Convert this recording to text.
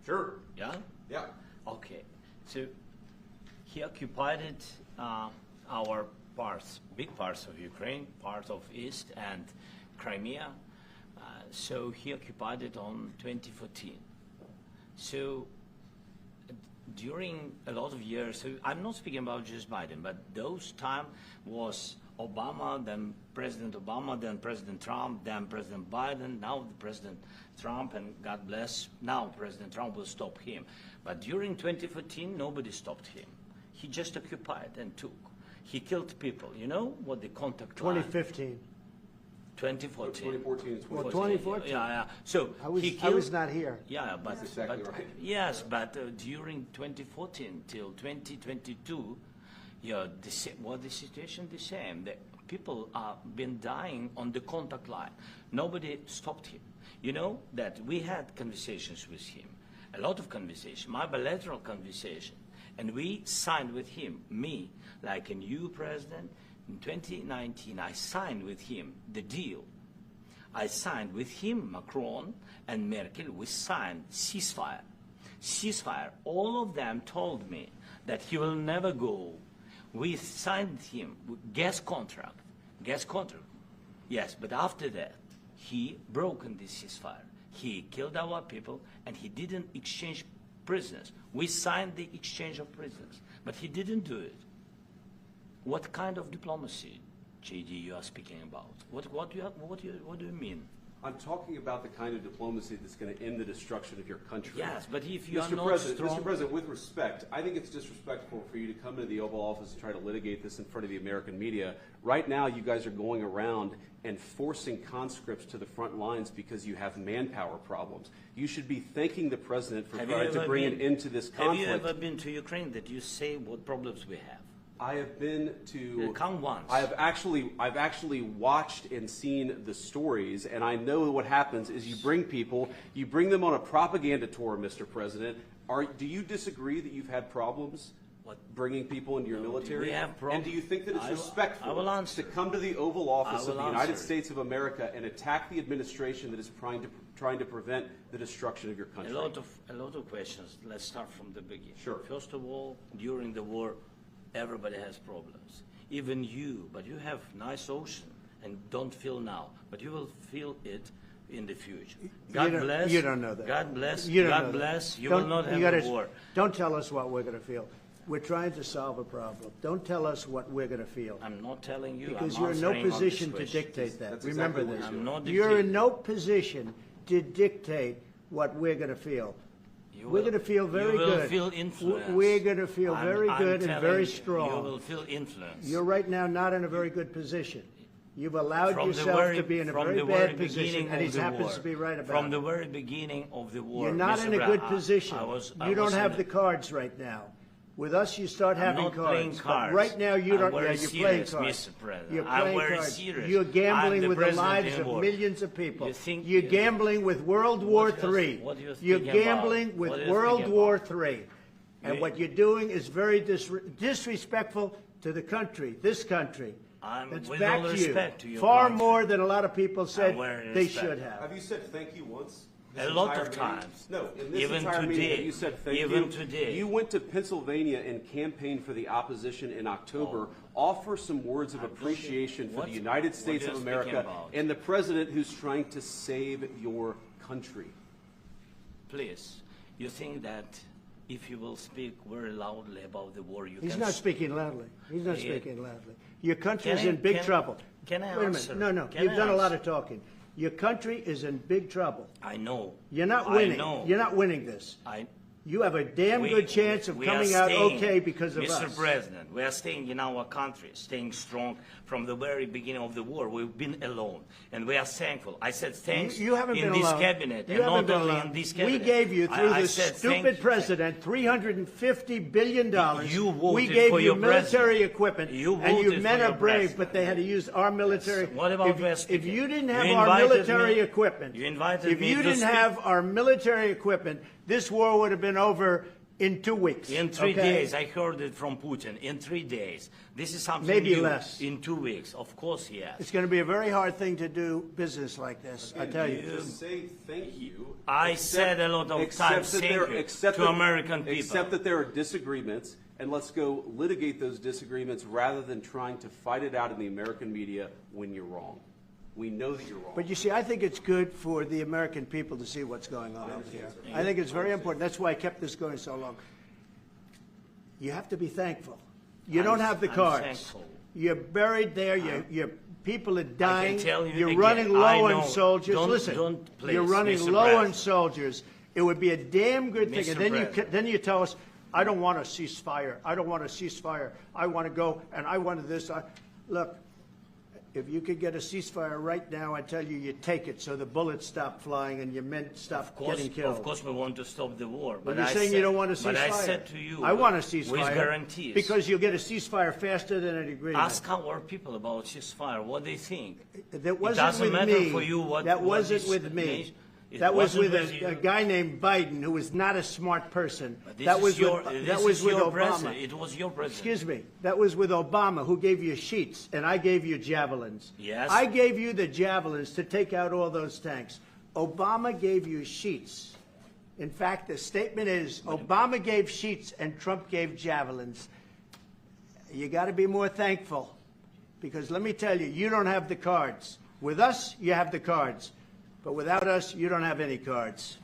Sure. Yeah? Yeah. Okay. So he occupied it, our parts, big parts of Ukraine, part of East and Crimea. So he occupied it on 2014. So during a lot of years, so I'm not speaking about just Biden, but those time was Obama, then President Obama, then President Trump, then President Biden, now the President Trump, and God bless, now President Trump will stop him. But during 2014, nobody stopped him. He just occupied and took. He killed people. You know what the contact line? 2015. 2014. 2014 and 2014. Well, 2014. Yeah. So I he killed, was not here. Yeah, but, That's exactly right. Yes, but during 2014 till 2022, yeah, the situation the same. The people have been dying on the contact line. Nobody stopped him. You know that we had conversations with him, a lot of conversation, my bilateral conversation, and we signed with him, me, like a new president. In 2019, I signed with him the deal. I signed with him, Macron and Merkel, we signed ceasefire. Ceasefire, all of them told me that he will never go. We signed him with gas contract, yes, but after that, he broken this ceasefire. He killed our people and he didn't exchange prisoners. We signed the exchange of prisoners, but he didn't do it. What kind of diplomacy, JD, you are speaking about? What do you mean? I'm talking about the kind of diplomacy that's going to end the destruction of your country. Yes, but if you are Mr. not President, strong... Mr. President, with respect, I think it's disrespectful for you to come into the Oval Office and try to litigate this in front of the American media. Right now, you guys are going around and forcing conscripts to the front lines because you have manpower problems. You should be thanking the President for trying to bring an end to this conflict. Have you ever been to Ukraine that you say what problems we have? I have been to. Come once. I've actually watched and seen the stories, and I know what happens is you bring people, you bring them on a propaganda tour, Mr. President. Do you disagree that you've had problems bringing people into your military? We have problems. And do you think that it's respectful to come to the Oval Office of the United States of America and attack the administration that is trying to prevent the destruction of your country? A lot of questions. Let's start from the beginning. Sure. First of all, during the war, everybody has problems, even you, but you have nice ocean and don't feel now, but you will feel it in the future. God bless. You don't know that. God bless. You don't God know bless. That. You will not have a war. Don't tell us what we're going to feel. We're trying to solve a problem. Don't tell us what we're going to feel. I'm not telling you. Because I'm you're in no answering position on to this question. dictate that. That's Remember exactly this. what I'm not You're in dictating. no position to dictate what we're going to feel. We're going to feel very you will good. Feel influence. We're going to feel very good and very strong. You will feel influence. You're right now not in a very good position. You've allowed yourself to be in a very bad position, and he happens to be right about it. From the very beginning of the war. You're not in a good position. I you don't have the cards right now. With us, you start having cards. Playing cards. But right now, you don't. Yeah, you're playing cards. Mr. President. You're playing I'm very cards. serious. You're gambling with the lives of war. millions of people. You're gambling with World War III. You're gambling with World War III. And what you're doing is very disrespectful to the country, this country. That's with back all to you. respect to your Far country. more than a lot of people said they respect. should have. Have you said thank you once? A lot of times. No, in this Even entire today. meeting, you said thank you. Even today. You went to Pennsylvania and campaigned for the opposition in October. Offer some words of appreciation for the United States of America and the president who's trying to save your country. Please, you think that if you will speak very loudly about the war, you He's can... not speaking loudly. He's not speaking loudly. Your country is in big trouble. Can I Wait a answer? minute. No. You've done a lot of talking. Your country is in big trouble. I know. You're not winning. I know. You're not winning this. You have a damn good chance of coming out okay because of us. Mr. President, we are staying in our country, staying strong from the very beginning of the war. We've been alone, and we are thankful. I said thanks you haven't in been this alone. cabinet, you and haven't not been only alone. in this cabinet. We gave you, through this stupid president, $350 billion. You voted we gave for you your military president. equipment, You and your voted men for are your brave, president. but they had to use our military. What about if you didn't have you our military me, equipment, you invited if me you to didn't speak. have our military equipment, this war would have been over In 2 weeks. In 3 okay? days, I heard it from Putin. In 3 days. This is something Maybe new. less. In 2 weeks, of course, yes. It's going to be a very hard thing to do business like this, I tell you. Just say thank you. I said a lot of times thank you to American people. Except that there are disagreements, and let's go litigate those disagreements rather than trying to fight it out in the American media when you're wrong. We know that you're wrong. But you see, I think it's good for the American people to see what's going on out here. I think it's very important. That's why I kept this going so long. You have to be thankful. You don't have the cards. Thankful. You're buried there. Your people are dying. tell you You're again, running low I on know. soldiers. Don't- Listen, don't, please, you're running Mr. low on President. soldiers. It would be a damn good thing. Mr. And then President. then you tell us, I don't want a ceasefire. I don't want a ceasefire. I want to go and I want this. Look, if you could get a ceasefire right now, I tell you, you take it so the bullets stop flying and your men stop getting killed. Of course, we want to stop the war. But you're saying you don't want a ceasefire. But I said to you, I want a ceasefire. with guarantees. Because you'll get a ceasefire faster than an agreement. Ask our people about ceasefire, what they think. That wasn't doesn't with matter me. for you what- that what wasn't this with me. nation- it That was wasn't with with a you. guy named Biden, who was not a smart person. But this That is was your, with, this that was is with your Obama. president. It was your president. Excuse me. That was with Obama, who gave you sheets, and I gave you javelins. Yes. I gave you the javelins to take out all those tanks. Obama gave you sheets. In fact, the statement is Obama gave sheets and Trump gave javelins. You got to be more thankful, because let me tell you, you don't have the cards. With us, you have the cards. But without us, you don't have any cards.